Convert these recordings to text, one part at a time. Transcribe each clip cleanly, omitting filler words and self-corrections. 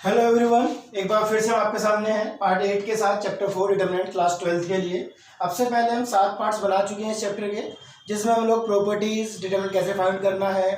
Hello everyone, एक बार फिर से हम आपके सामने हैं पार्ट 8 के साथ चैप्टर 4 डिटरमिनेंट क्लास 12 के लिए। अब से पहले हम 7 पार्ट्स बना चुके हैं इस चैप्टर के, जिसमें हम लोग प्रॉपर्टीज़, डिटरमिनेंट कैसे फाइंड करना है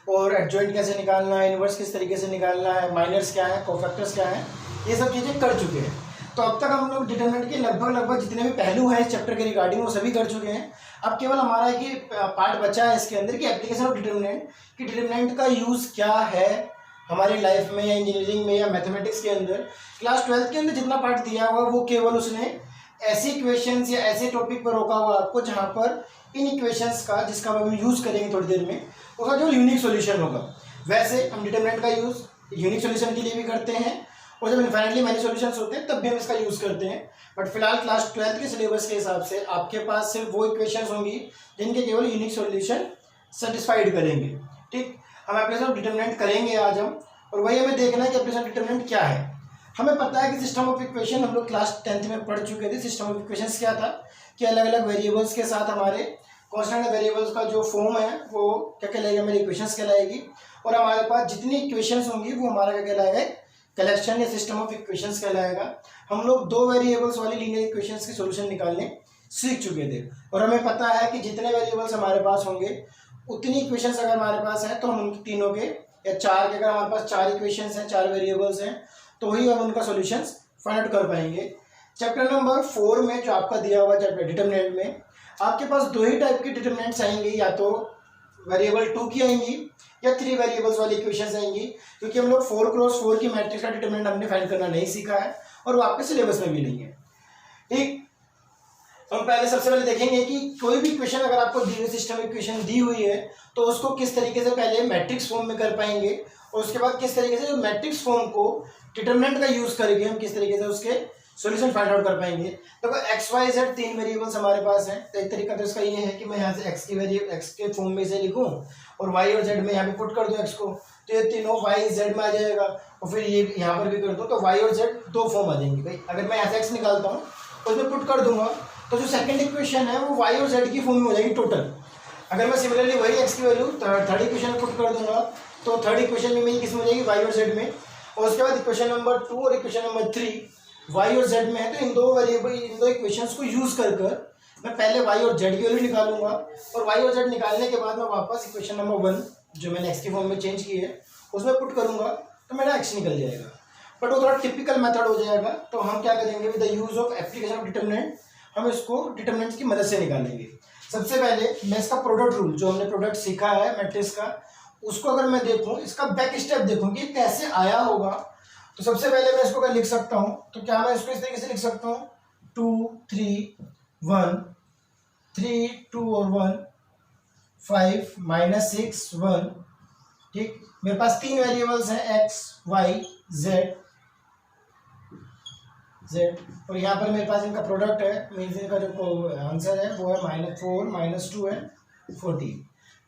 और एडजॉइंट कैसे निकालना है, इनवर्स किस तरीके से निकालना है, माइनर्स क्या है, कोफैक्टर्स क्या है, ये सब चीज़ें कर चुके हैं। तो अब तक हम लोग डिटरमिनेंट के लगभग जितने भी पहलू हैं इस चैप्टर के रिगार्डिंग वो सभी कर चुके हैं। अब केवल हमारा एक पार्ट बचा है इसके अंदर कि एप्लीकेशन ऑफ डिटरमिनेंट, कि डिटरमिनेंट का यूज़ क्या है हमारी लाइफ में या इंजीनियरिंग में या मैथमेटिक्स के अंदर। क्लास 12 के अंदर जितना पार्ट दिया हुआ वो केवल उसने ऐसी इक्वेशंस या ऐसे टॉपिक पर रोका हुआ आपको जहाँ पर इन इक्वेशंस का, जिसका हम यूज़ करेंगे थोड़ी देर में, उसका जो यूनिक सॉल्यूशन होगा। वैसे हम डिटरमिनेंट का यूज़ यूनिक सॉल्यूशन के लिए भी करते हैं और जब इनफाइनाइटली मैनी सॉल्यूशंस होते हैं तब भी हम इसका यूज़ करते हैं। बट फिलहाल क्लास 12 के सिलेबस के हिसाब से आपके पास सिर्फ वो इक्वेशंस होंगी जिनके केवल यूनिक सॉल्यूशन सेटिस्फाइड करेंगे। ठीक, हम एप्लीकेशन ऑफ डिटरमिनेंट करेंगे आज हम, और वही हमें देखना है कि एप्लीकेशन ऑफ डिटरमिनेंट क्या है। हमें पता है कि सिस्टम ऑफ इक्वेशन हम लोग क्लास 10th में पढ़ चुके थे। सिस्टम ऑफ इक्वेशंस क्या था कि अलग अलग वेरिएबल्स के साथ हमारे कॉन्स्टेंट वेरिएबल्स का जो फॉर्म है वो क्या कहलाएगी, हमारी इक्वेशंस कहलाएगी, और हमारे पास जितनी इक्वेशंस होंगी वो हमारा क्या कहलाएगा, कलेक्शन या सिस्टम ऑफ इक्वेशंस कहलाएगा। हम लोग दो वेरिएबल्स वाली लीनियर इक्वेशंस के सॉल्यूशन निकालने सीख चुके थे, और हमें पता है कि जितने वेरिएबल्स हमारे पास होंगे उतनी इक्वेशंस अगर हमारे पास है तो हम उन तीनों के या चार के, अगर हमारे पास चार इक्वेशंस हैं, चार वेरिएबल्स हैं, तो ही हम उनका सॉल्यूशंस फाइंड आउट कर पाएंगे। चैप्टर नंबर 4 में जो आपका दिया हुआ चैप्टर डिटरमिनेंट में आपके पास दो ही टाइप की डिटरमिनेंट्स आएंगी, या तो वेरिएबल 2 की आएंगी या 3 वेरिएबल्स वाली इक्वेशंस आएंगी, क्योंकि हम लोग 4x4 की मैट्रिक्स का डिटरमिनेंट हमने फाइंड करना नहीं सीखा है और वो आपके सिलेबस में भी नहीं है। ठीक, हम पहले सबसे पहले देखेंगे कि कोई भी इक्वेशन अगर आपको दी हुई सिस्टम इक्वेशन दी हुई है तो उसको किस तरीके से पहले मैट्रिक्स फॉर्म में कर पाएंगे, और उसके बाद किस तरीके से जो मैट्रिक्स फॉर्म को डिटरमिनेंट का यूज करके हम किस तरीके से उसके सॉल्यूशन फाइंड आउट कर पाएंगे। तो एक्स वाई जेड 3 वेरिएबल्स हमारे पास हैं, तो एक तरीका तो इसका ये है कि मैं यहाँ से एक्स की वेरिएबल एक्स के फॉर्म में से लिखूँ और वाई और जेड में यहाँ पे पुट कर दूँ एक्स को, तो ये तीनों वाई जेड में आ जाएगा, और फिर ये यहाँ पर भी कर दूँ तो वाई और जेड दो फॉर्म आ जाएंगे। भाई अगर मैं यहाँ से एक्स निकालता हूँ उसमें पुट कर दूंगा तो जो सेकंड इक्वेशन है वो वाई और जेड की फॉर्म में हो जाएगी टोटल। अगर मैं सिमिलरली वही एक्स की वैल्यू थर्ड इक्वेशन में पुट कर दूंगा तो थर्ड इक्वेशन में मेरी किस में हो जाएगी, वाई और जेड में, और उसके बाद इक्वेशन नंबर 2 और इक्वेशन नंबर 3 वाई और जेड में है। तो इन दो वेरिएबल, इन दो इक्वेशंस को यूज कर मैं पहले वाई और जेड की वैल्यू निकालूंगा, और वाई और जेड निकालने के बाद मैं वापस इक्वेशन नंबर 1 जो मैंने एक्स की फॉर्म में चेंज की है उसमें पुट करूंगा तो मेरा एक्स निकल जाएगा। बट वो थोड़ा टिपिकल मेथड हो जाएगा, तो हम क्या करेंगे with the use of application of determinant हम इसको डिटरमिनेंट्स की मदद से निकालेंगे। सबसे पहले मैं इसका प्रोडक्ट रूल, जो हमने प्रोडक्ट सीखा है मैट्रिक्स का, उसको अगर मैं देखूं, इसका बैक स्टेप देखूं कि कैसे आया होगा, तो सबसे पहले मैं इसको अगर लिख सकता हूं तो क्या मैं इसको इस तरीके से लिख सकता हूं 2 3 1 3 2 और 1 5 -6 1। ठीक, मेरे पास 3 वेरिएबल्स हैं एक्स वाई जेड और यहाँ पर मेरे पास इनका प्रोडक्ट है, मीन्स इनका जो आंसर है वो है -4 -2 है 14।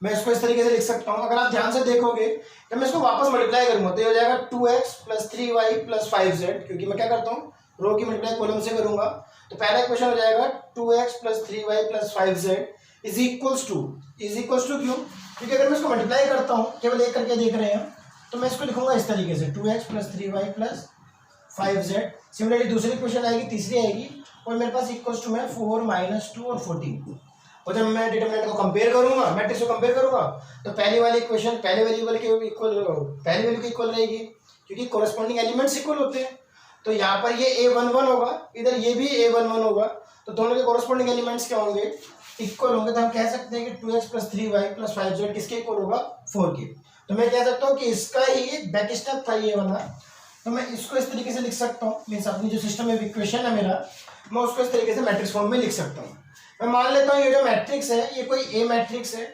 मैं इसको इस तरीके से लिख सकता हूँ। अगर आप ध्यान से देखोगे जब मैं इसको वापस मल्टीप्लाई करूँगा तो ये हो जाएगा 2x + 3y + 5z, क्योंकि मैं क्या करता हूँ रो की मल्टीप्लाई कॉलम से करूँगा। तो पहला क्वेश्चन हो जाएगा 2x + 3y + 5z is equals to क्यों, क्योंकि अगर मैं इसको मल्टीप्लाई करता हूँ, केवल एक करके देख रहे हैं, तो मैं इसको लिखूंगा इस तरीके से 2x + 3y + 5z। सिमिलरली दूसरी क्वेश्चन आएगी, तीसरी आएगी, और मेरे पास इक्वल्स टू में 4 -2 और 14। और जब मैं डिटरमिनेंट को कंपेयर करूंगा, मैट्रिक्स को कंपेयर करूंगा, तो पहली वाली इक्वेशन पहले वेरिएबल के इक्वल, पहली वैल्यू के इक्वल रहेगी, क्योंकि कोरस्पॉन्डिंग एलिमेंट्स इक्वल होते हैं। तो यहाँ पर ये a11 होगा, इधर ये भी a11 होगा, तो दोनों के कोरस्पॉन्डिंग एलिमेंट्स क्या होंगे, इक्वल होंगे। तो हम कह सकते हैं कि 2x + 3y + 5z किसके इक्वल होगा, 4 के। तो मैं कह सकता हूँ कि इसका ही बैक स्टेप था ये वाला, तो मैं इसको इस तरीके से लिख सकता हूँ, मीन्स अपनी जो सिस्टम ऑफ इक्वेशन है मेरा, मैं उसको इस तरीके से मैट्रिक्स फॉर्म में लिख सकता हूँ। मैं मान लेता हूँ ये जो मैट्रिक्स है ये कोई ए मैट्रिक्स है,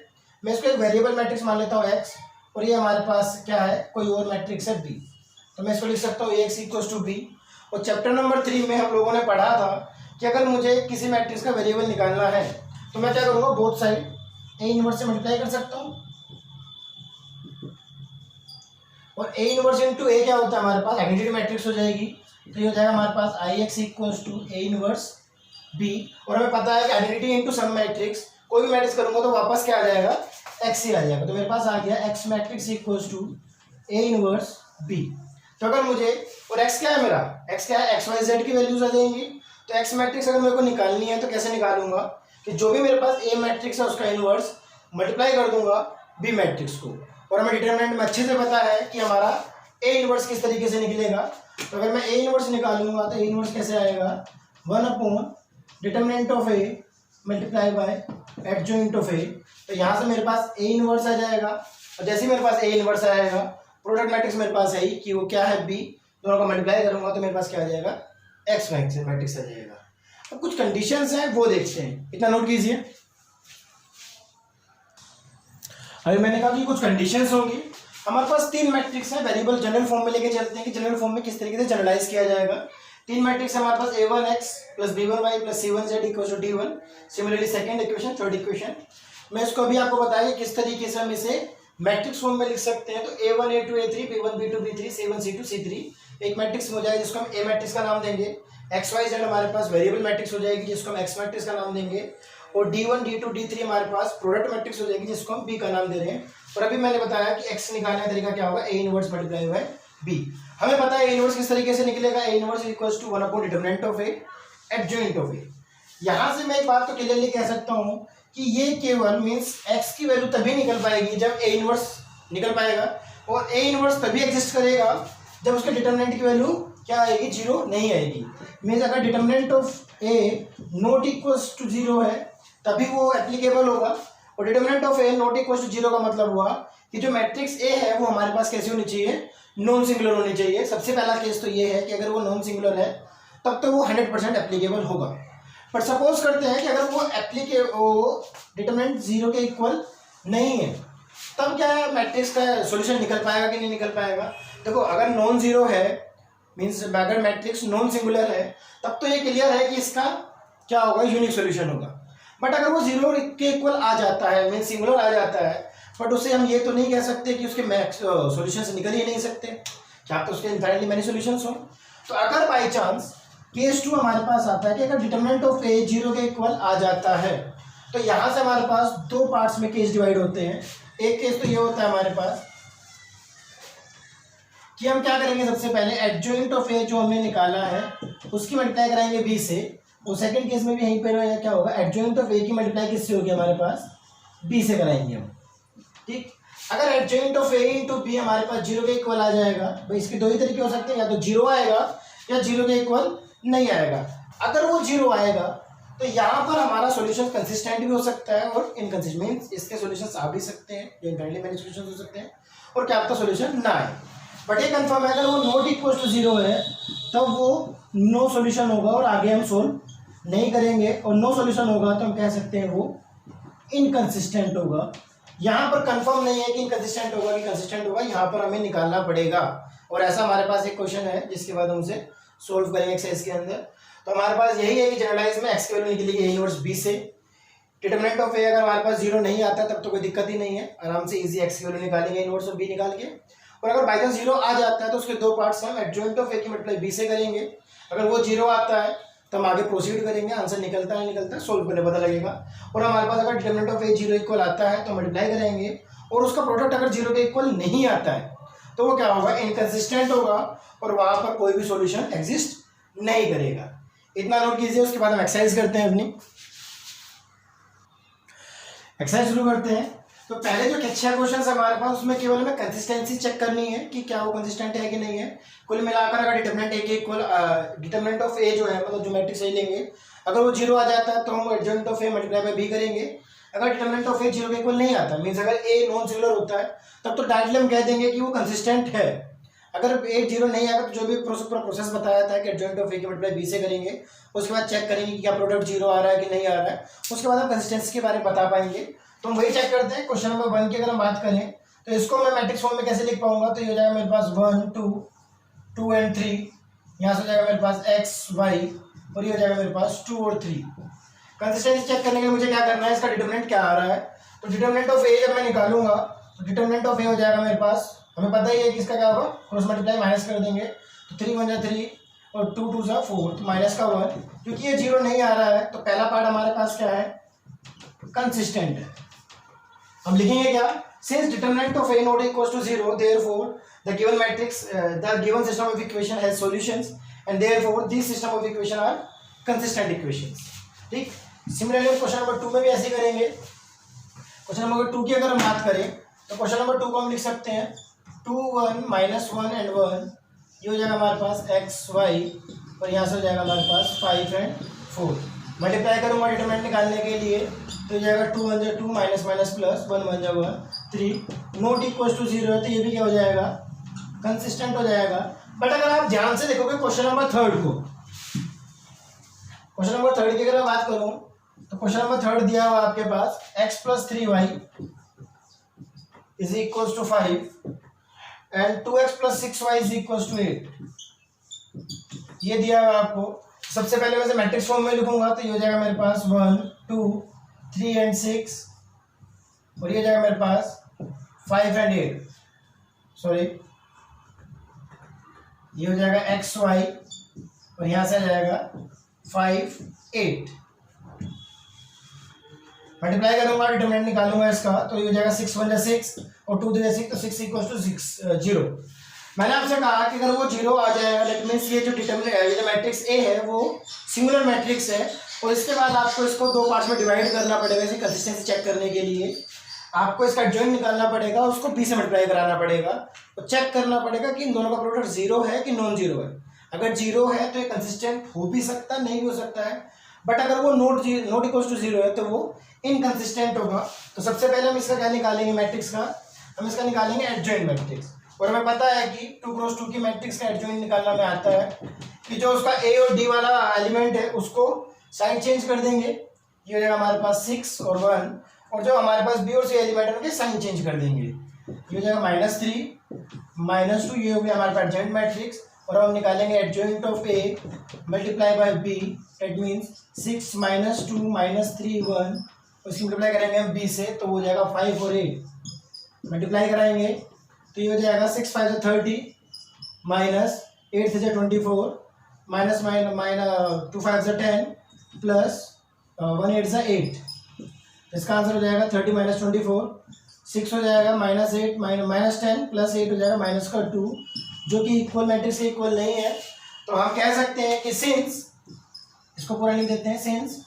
मैं इसको एक वेरिएबल मैट्रिक्स मान लेता हूँ x, और ये हमारे पास क्या है, कोई और मैट्रिक्स है b, तो मैं इसको लिख सकता हूँ ax = b। और चैप्टर नंबर 3 में हम लोगों ने पढ़ा था कि अगर मुझे किसी मैट्रिक्स का वेरिएबल निकालना है तो मैं क्या करूँगा, बोथ साइड a इनवर्स से मल्टीप्लाई कर सकता हूँ, और a इनवर्स इंटू a क्या होता है हमारे पास, आइडेंटिटी मैट्रिक्स हो जाएगी। तो ये हो जाएगा हमारे पास Ix = a इनवर्स b, और हमें पता है कि आइडेंटिटी इंटू सम मैट्रिक्स, कोई भी मैट्रिक्स करूंगा तो वापस क्या आ जाएगा, x ही आ जाएगा। तो मेरे पास आ गया x matrix = a inverse b। तो अगर मुझे, और x क्या है मेरा, x क्या है, XYZ की वैल्यूज आ जाएंगी। तो x मैट्रिक्स अगर मेरे को निकालनी है तो कैसे निकालूंगा कि जो भी मेरे पास A मैट्रिक्स है उसका इनवर्स मल्टीप्लाई कर दूंगा B मैट्रिक्स को, और हमें डिटरमिनेंट में अच्छे से पता है कि हमारा A इनवर्स किस तरीके से निकलेगा। तो अगर मैं A इनवर्स निकालूंगा तो A इनवर्स कैसे आएगा, 1 determinant of A multiply by adjoint of A। तो यहाँ से मेरे पास A इनवर्स आ जाएगा, और जैसे ही मेरे पास A इनवर्स आएगा, प्रोडक्ट मैट्रिक्स मेरे पास है ही कि वो क्या है B, दोनों का मल्टीप्लाई करूंगा तो मेरे पास क्या आ जाएगा, X मैट्रिक्स आ जाएगा। अब कुछ कंडीशंस हैं वो देखते हैं, इतना नोट कीजिए। अभी मैंने कहा कि कुछ कंडीशंस होंगी। हमारे पास 3 मैट्रिक्स हैं, वेरिएबल जनरल फॉर्म में लेके चलते हैं कि जनरल फॉर्म में किस तरीके से जनरलाइज किया जाएगा। 3 मैट्रिक्स हमारे पास A1x plus B1y plus C1z equal to D1। Similarly second equation, third equation, मैं इसको अभी आपको बताया किस तरीके से हम इसे मैट्रिक्स फॉर्म में लिख सकते हैं। तो A1 A2 A3 B1 B2 B3 C1 C2 C3 एक मैट्रिक्स हो जाएगा जिसको हम A मैट्रिक्स का नाम देंगे। XYZ हमारे पास वेरिएबल मैट्रिक्स हो जाएगी जिसको हम X मैट्रिक्स का नाम देंगे, और D1 D2 D3 हमारे पास प्रोडक्ट मैट्रिक्स हो जाएगी जिसको हम B का नाम दे रहे हैं। और अभी मैंने बताया कि X निकालने का तरीका क्या होगा, A inverse multiply by B। हमें पता है A इनवर्स किस तरीके से निकलेगा, A inverse equals to 1 determinant of A adjoint of A। यहाँ से मैं एक बात तो क्लियरली कह सकता हूँ कि ये केवल मीन्स X की वैल्यू तभी निकल पाएगी जब A इनवर्स निकल पाएगा, और A इनवर्स तभी एग्जिस्ट करेगा जब उसके डिटरमिनेंट की वैल्यू क्या आएगी, 0 नहीं आएगी। मीन्स अगर determinant of A not equals to 0 है तभी वो एप्लीकेबल होगा, और determinant of A not equals to 0 का मतलब हुआ कि जो मैट्रिक्स A है वो हमारे पास कैसी होनी चाहिए, नॉन सिंगुलर होनी चाहिए। सबसे पहला केस तो ये है कि अगर वो नॉन सिंगुलर है तब तो वो 100% एप्लीकेबल होगा। पर सपोज करते हैं कि अगर वो डिटरमिनेंट 0 के इक्वल नहीं है, तब क्या मैट्रिक्स का सॉल्यूशन निकल पाएगा कि नहीं निकल पाएगा। देखो अगर नॉन जीरो है मीन्स अगर मैट्रिक्स नॉन सिंगुलर है तब तो ये क्लियर है कि इसका क्या होगा, यूनिक सॉल्यूशन होगा। बट अगर वो 0 के इक्वल आ जाता है मीन्स सिंगुलर आ जाता है, बट उसे हम ये तो नहीं कह सकते कि उसके मैक्स सॉल्यूशन से निकल ही नहीं सकते, क्या तो उसके इनफाइनाइटली मेनी सॉल्यूशंस हो। तो अगर बाई चांस केस 2 हमारे पास आता है कि अगर डिटरमिनेंट ऑफ A 0 के इक्वल आ जाता है, तो यहाँ से हमारे पास 2 पार्ट्स में केस डिवाइड होते हैं। एक केस तो ये होता है हमारे पास कि हम क्या करेंगे, सबसे पहले एडजॉइंट ऑफ A जो हमने निकाला है उसकी मल्टीप्लाई कराएंगे B से, और सेकंड केस में भी यहीं पर क्या होगा, एडजॉइंट ऑफ A की मल्टीप्लाई किससे होगी हमारे पास, B से कराएंगे हम। ठीक, अगर adjoint of A into B हमारे पास 0 के इक्वल आ जाएगा, भाई इसके 2 ही तरीके हो सकते हैं, या तो 0 आएगा या 0 के इक्वल नहीं आएगा। अगर वो 0 आएगा तो यहाँ पर हमारा सॉल्यूशन कंसिस्टेंट भी हो सकता है और इनकंसिस्टेंट, मींस इसके सॉल्यूशंस आ भी सकते हैं, जो इनफाइनाइटली मेनी सॉल्यूशंस हो सकते हैं, और क्या आपका सॉल्यूशन ना आए। बट ये कंफर्म है अगर वो नॉट इक्वल टू 0 है तब वो नो सॉल्यूशन होगा और आगे हम सोल्व नहीं करेंगे, और नो सॉल्यूशन होगा तो हम कह सकते हैं वो इनकंसिस्टेंट होगा। यहाँ पर कंफर्म नहीं है कि इनकंसिस्टेंट होगा कि कंसिस्टेंट होगा, यहाँ पर हमें निकालना पड़ेगा। और ऐसा हमारे पास एक क्वेश्चन है जिसके बाद हम उसे सोल्व करेंगे एक्सरसाइज के अंदर। तो हमारे पास यही है कि जनरलाइज में एक्स की वैल्यू निकलेगी A इनवर्स B से। डिटरमिनेंट ऑफ A अगर हमारे पास 0 नहीं आता तब तो कोई दिक्कत ही नहीं है, आराम से इजी एक्स की वैल्यू निकालेंगे इनवर्स ऑफ B निकाल के। और अगर बाई चांस 0 आ जाता है तो उसके 2 पार्ट्स हम एडजॉइंट ऑफ A की मल्टीप्लाई B से करेंगे। अगर वो 0 आता है तो हम आगे प्रोसीड करेंगे, आंसर निकलता है नहीं निकलता सोल्व करने पता लगेगा। और हमारे पास अगर डिटरमिनेंट ऑफ A 0 इक्वल आता है तो मल्टीप्लाई करेंगे, और उसका प्रोडक्ट अगर 0 के इक्वल नहीं आता है तो वो क्या होगा, इनकंसिस्टेंट होगा, और वहां पर कोई भी सॉल्यूशन एग्जिस्ट नहीं करेगा। इतना नोट कीजिए। उसके बाद हम एक्सरसाइज करते हैं, अपनी एक्सरसाइज शुरू करते हैं। तो पहले जो 6 क्वेश्चन हमारे पास उसमें केवल हमें कंसिस्टेंसी चेक करनी है कि क्या वो कंसिस्टेंट है कि नहीं है। कुल मिलाकर अगर डिटरमिनेंट A के इक्वल डिटरमिनेंट ऑफ A जो है मतलब जो मैट्रिक्स A लेंगे, अगर वो 0 आ जाता है तो हम adjoint of A multiply by B करेंगे। अगर डिटरमिनेंट ऑफ A 0 के इक्वल नहीं आता मीन्स अगर A नॉन सिंगुलर होता है तब तो डायरेक्टली हम कह देंगे कि वो कंसिस्टेंट है। अगर A 0 नहीं आएगा तो जो भी प्रोसेस बताया था कि एडजॉइंट ऑफ A की मल्टीप्लाई B से करेंगे, उसके बाद चेक करेंगे कि क्या प्रोडक्ट 0 आ रहा है कि नहीं आ रहा है, उसके बाद हम कंसिस्टेंसी के बारे में बता पाएंगे। तो हम वही चेक करते हैं। क्वेश्चन नंबर 1 की अगर हम बात करें तो इसको मैं मैट्रिक्स फॉर्म में कैसे लिख पाऊंगा, तो ये हो जाएगा मेरे पास 1 2 2 एंड 3, यहाँ से हो जाएगा मेरे पास x y, और ये हो जाएगा मेरे पास 2 और 3। कंसिस्टेंसी चेक करने के लिए मुझे क्या करना है, इसका डिटरमिनेंट क्या आ रहा है। तो डिटरमिनेंट ऑफ A जब मैं निकालूंगा तो डिटरमिनेंट ऑफ A हो जाएगा मेरे पास, हमें पता ही है कि इसका क्या होगा, क्रॉस मल्टीप्लाई माइनस कर देंगे, तो 3 1 3 और 2 2 4, तो माइनस का 1। क्योंकि ये 0 नहीं आ रहा है तो पहला पार्ट हमारे पास क्या है, कंसिस्टेंट है। हम लिखेंगे क्या, since determinant of A not equal to 0 therefore the given matrix the given system of equation has solutions and therefore this system of equation are consistent equations. ठीक, सिमिलरली क्वेश्चन नंबर 2 में भी ऐसे करेंगे। Question number 2 की अगर हम बात करें तो क्वेश्चन नंबर 2 को हम लिख सकते हैं 2 1 -1 and 1, ये हो जाएगा हमारे पास x y और यहाँ से हो जाएगा हमारे पास 5 and 4। मल्टीप्लाई करूँगा डिटरमिनेंट निकालने के लिए तो हो जाएगा 2 1 2 minus minus plus 1 1 1 3 not equal to 0 है तो ये भी क्या हो जाएगा, कंसिस्टेंट हो जाएगा। बट अगर आप ध्यान से देखोगे क्वेश्चन नंबर 3 को, क्वेश्चन नंबर 3 की अगर मैं बात करूँ तो क्वेश्चन नंबर 3 दिया हुआ आपके पास x + 3y is equal to 5 and 2x + 6y is equal to 8, ये दिया हुआ आपको। सबसे पहले वैसे मैट्रिक्स फॉर्म में लिखूंगा तो ये हो जाएगा मेरे पास 1 2 3 and 6 और ये हो जाएगा मेरे पास 5 and 8, सॉरी ये हो जाएगा x y और यहाँ से आ जाएगा 5 8। मल्टीप्लाई करूंगा डिटरमिनेंट निकालूंगा इसका तो ये हो जाएगा 6 1 6 और 2 3 6 तो 6 इक्वल टू 6 0। मैंने आपसे कहा कि अगर वो 0 आ जाएगा दैट मीन्स ये जो डिटरमिनेंट ये जो मैट्रिक्स ए है वो सिंगुलर मैट्रिक्स है और इसके बाद आपको इसको 2 पार्ट्स में डिवाइड करना पड़ेगा इसे कंसिस्टेंसी चेक करने के लिए। आपको इसका एडजॉइंट निकालना पड़ेगा, उसको बी से मल्टीप्लाई कराना पड़ेगा और चेक करना पड़ेगा कि इन दोनों का प्रोडक्ट 0 है कि नॉन 0 है। अगर 0 है तो ये कंसिस्टेंट हो भी सकता है, नहीं भी हो सकता है, बट अगर वो नॉट इक्वल टू 0 है तो वो इनकंसिस्टेंट होगा। तो सबसे पहले हम इसका क्या निकालेंगे मैट्रिक्स का, हम इसका निकालेंगे एडजॉइंट मैट्रिक्स। और हमें पता है कि 2 क्रॉस 2 की मैट्रिक्स का एडजॉइंट निकालना में आता है कि जो उसका ए और डी वाला एलिमेंट है उसको साइन चेंज कर देंगे, ये हो जाएगा हमारे पास 6 और 1, और जो हमारे पास बी और सी एलिमेंट है उनके साइन चेंज कर देंगे, ये हो जाएगा -3 -2, ये हो गया हमारे पास एडजॉइंट मैट्रिक्स। और हम निकालेंगे adjoint of A multiply by B, that means 6 -2 -3 1, उसकी मल्टीप्लाई करेंगे हम बी से तो हो जाएगा 5 और 8, मल्टीप्लाई कराएंगे तो ये हो जाएगा 6 5 30 माइनस 8 से 24 माइनस 2 5 10 प्लस 1 8 से 8, इसका आंसर हो जाएगा 30 - 24, 6 हो जाएगा -8 -10 प्लस 8 हो जाएगा -2, जो कि इक्वल मैट्रिक्स के इक्वल नहीं है। तो हम कह सकते हैं कि सिंस, इसको पूरा लिख देते हैं, since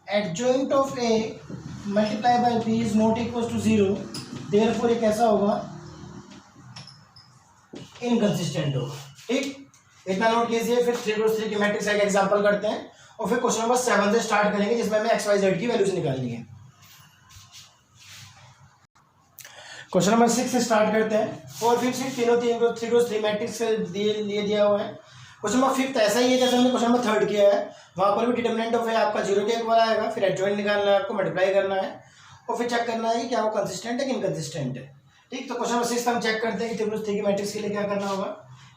adjoint of A multiply by B is not equal to 0, therefore ये कैसा होगा, इनकंसिस्टेंट होगा। ठीक, इतना नोट कीजिए। फिर 3 क्रॉस 3 की मैट्रिक्स का एक एग्जांपल करते हैं और फिर क्वेश्चन नंबर 7 से स्टार्ट करेंगे जिसमें हमें एक्स वाई जेड की वैल्यूज निकालनी है। क्वेश्चन नंबर 6 से स्टार्ट करते हैं। 4 5 6 तीनों 3 क्रॉस 3 मैट्रिक्स से लिए दिया हुआ है। क्वेश्चन नंबर 5 ऐसा ही है जैसे हमने क्वेश्चन नंबर 3 किया है, वहाँ पर भी डिटरमिनेंट ऑफ ए आपका 0 के इक्वल आएगा, फिर एडजॉइंट निकालना है, आपको मल्टीप्लाई करना है और फिर चेक करना है कि क्या वो कंसिस्टेंट है कि इनकंसिस्टेंट है। ठीक, तो क्वेश्चन नंबर 6 हम चेक करते हैं कि 3 क्रॉस 3 की मैट्रिक्स के लिए क्या करना होगा।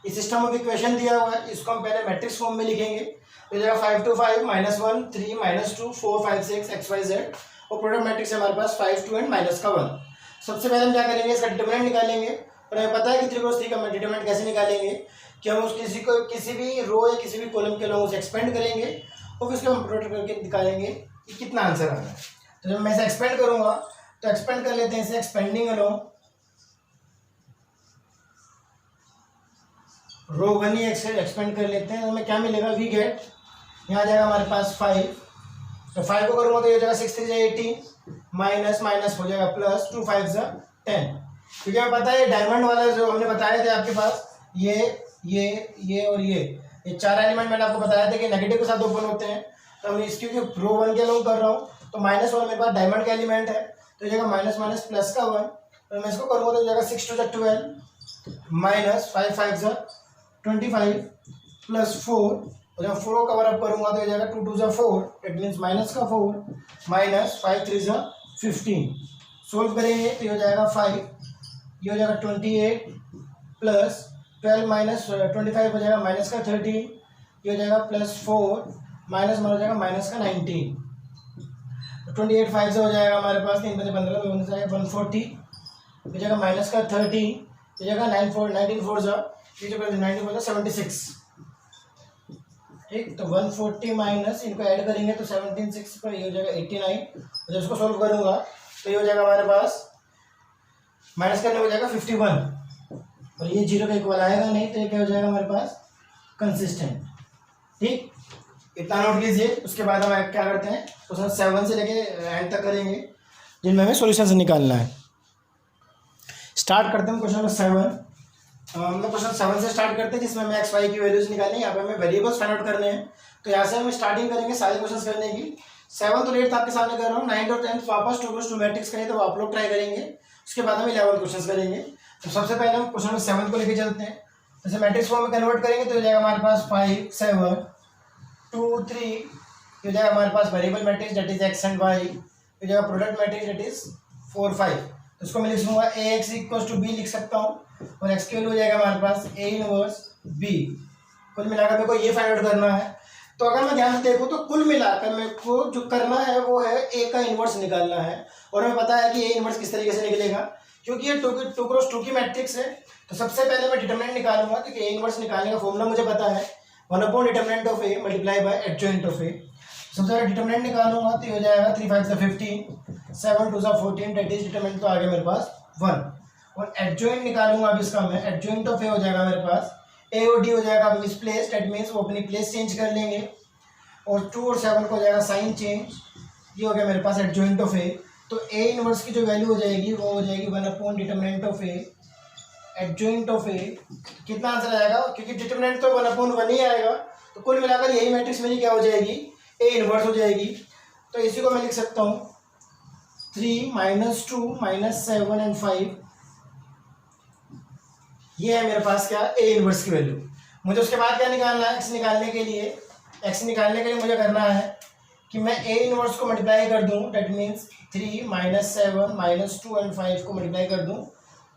ये सिस्टम ऑफ इक्वेशन दिया हुआ है, इसको हम पहले मैट्रिक्स फॉर्म में लिखेंगे। तो जगह 5 2 5 -1 3 -2 4 5 6 एक्स वाई जेड और प्रोडक्ट मैट्रिक्स है हमारे पास 5 2 एंड -1। सबसे पहले हम क्या करेंगे, इसका डिटरमिनेंट निकालेंगे। और हमें पता है कि 3 क्रॉस 3 का डिटरमिनेंट कैसे निकालेंगे कि हम उस किसी भी रो या किसी भी कॉलम के लोगों से एक्सपेंड करेंगे और फिर उसको हम प्रोडक्ट करके निकालेंगे कि कितना आंसर आ रहा है। तो जब मैं इसे एक्सपेंड करूंगा तो एक्सपेंड कर लेते हैं इसे, एक्सपेंडिंग अलोंग रो 1 ही एक्सपेंड कर लेते हैं। हमें क्या मिलेगा, वी गेट, यहाँ जाएगा हमारे पास 5, तो 5 को करूँगा तो ये जाएगा 6 3 18 माइनस माइनस हो जाएगा प्लस 2 5 10, क्योंकि हमें पता है डायमंड वाला जो हमने बताए थे आपके पास ये और ये 4 एलिमेंट मैंने आपको बताया था कि नेगेटिव के साथ ओपन होते हैं। तो हम इसकी रो 1 के लोग कर रहा हूँ तो -1 मेरे पास डायमंड का एलिमेंट है तो जाएगा माइनस माइनस प्लस का 1, तो मैं इसको करूँगा तो जाएगा 6 2 12 माइनस 5 5 25 प्लस 4, और जब 4 को कवर अप करूँगा तो जाएगा 2 2 4, इट मीन्स माइनस का 4 माइनस 5 3 15। सोल्व करेंगे तो ये हो जाएगा 5, ये हो जाएगा 28 प्लस 12 माइनस 25 हो जाएगा माइनस का 13, ये हो जाएगा प्लस 4 माइनस हो जाएगा माइनस का 19। 28 5 से हो जाएगा हमारे पास 3 बजे 15 में 140, हो जाएगा माइनस का 30, हो जाएगा 19 4 76। ठीक, तो 140 माइनस इनको ऐड करेंगे तो 17 6 पर ये हो जाएगा 89। जब इसको सोल्व करूंगा तो ये हो जाएगा हमारे पास माइनस करने हो जाएगा 51, और ये 0 का इक्वल आएगा नहीं, तो ये क्या हो जाएगा हमारे पास कंसिस्टेंट। ठीक, इतना नोट कीजिए। उसके बाद हम क्या करते हैं, क्वेश्चन 7 से लेके एंड तक करेंगे जिनमें हमें सॉल्यूशन से निकालना है। स्टार्ट करते हैं क्वेश्चन नंबर 7। हम लोग क्वेश्चन 7 से स्टार्ट करते हैं जिसमें हमें एक्स वाई की वैल्यूज निकालनी है। यहाँ पे हमें वेरिएबल्स फाइंड आउट करने हैं, तो यहाँ से हम स्टार्टिंग करेंगे सारे क्वेश्चन करने की। 7th और 8th आपके सामने कर रहा हूँ। 9th और 10th वापस टू मैट्रिक्स करें तो वो आप लोग ट्राई करेंगे। उसके बाद हम 11 क्वेश्चन करेंगे। तो सबसे पहले हम क्वेश्चन नंबर 7 को लेकर चलते हैं। जैसे मैट्रिक्स फॉर्म में कन्वर्ट करेंगे तो हो जाएगा हमारे पास 5 7 2 3। हो जाएगा हमारे पास variable matrix that is X and Y. हो जाएगा प्रोडक्ट मैट्रिक्स डेट इज 4 5। तो इसको मैं लिख लूँगा ए एक्स इक्वल टू बी लिख सकता हूँ, और एक्स की वैल्यू हो जाएगा हमारे पास ए इनवर्स बी। कुल मिलाकर मेरे को ये फाइंड आउट करना है। तो अगर मैं ध्यान से देखूँ तो कुल मिलाकर मेरे को जो करना है वो है ए का इनवर्स निकालना है। और हमें पता है कि ए इनवर्स किस तरीके से निकलेगा, क्योंकि ये 2 क्रॉस 2 की मैट्रिक्स है। तो सबसे पहले मैं डिटरमिनेंट निकालूंगा, क्योंकि ए इनवर्स निकालने का फॉर्मूला मुझे पता है 1 determinant of A multiply by adjoint of A. सबसे पहले डिटरमिनेंट निकालूंगा तो ये हो जाएगा 3 5 15 7 2 14। डेट इज डिटरमिनेंट तो आ गया मेरे पास 1। और एडजॉइंट निकालूंगा अब इसका मैं, एडजॉइंट ऑफ ए हो जाएगा मेरे पास ए और डी हो जाएगा मिसप्लेस, दैट मीन्स वो अपनी प्लेस चेंज कर लेंगे। और 2 और 7 को हो जाएगा साइन चेंज। ये हो गया मेरे पास एडजॉइंट ऑफ ए। तो ए इनवर्स की जो वैल्यू हो जाएगी वो हो जाएगी 1 determinant of A adjoint of A. कितना आंसर आएगा, क्योंकि डिटरमिनेंट तो 1 ही आएगा। तो कुल मिलाकर यही मैट्रिक्स मेरी क्या हो जाएगी, ए इनवर्स हो जाएगी। तो इसी को मैं लिख सकता हूँ 3 -2 -7 एंड 5। ये है मेरे पास क्या, ए इनवर्स की वैल्यू। मुझे उसके बाद क्या निकालना है, एक्स निकालने के लिए। एक्स निकालने के लिए मुझे करना है कि मैं ए इनवर्स को मल्टीप्लाई कर दूं, दैट मीन्स 3 -7 -2 एंड 5 को मल्टीप्लाई कर दूं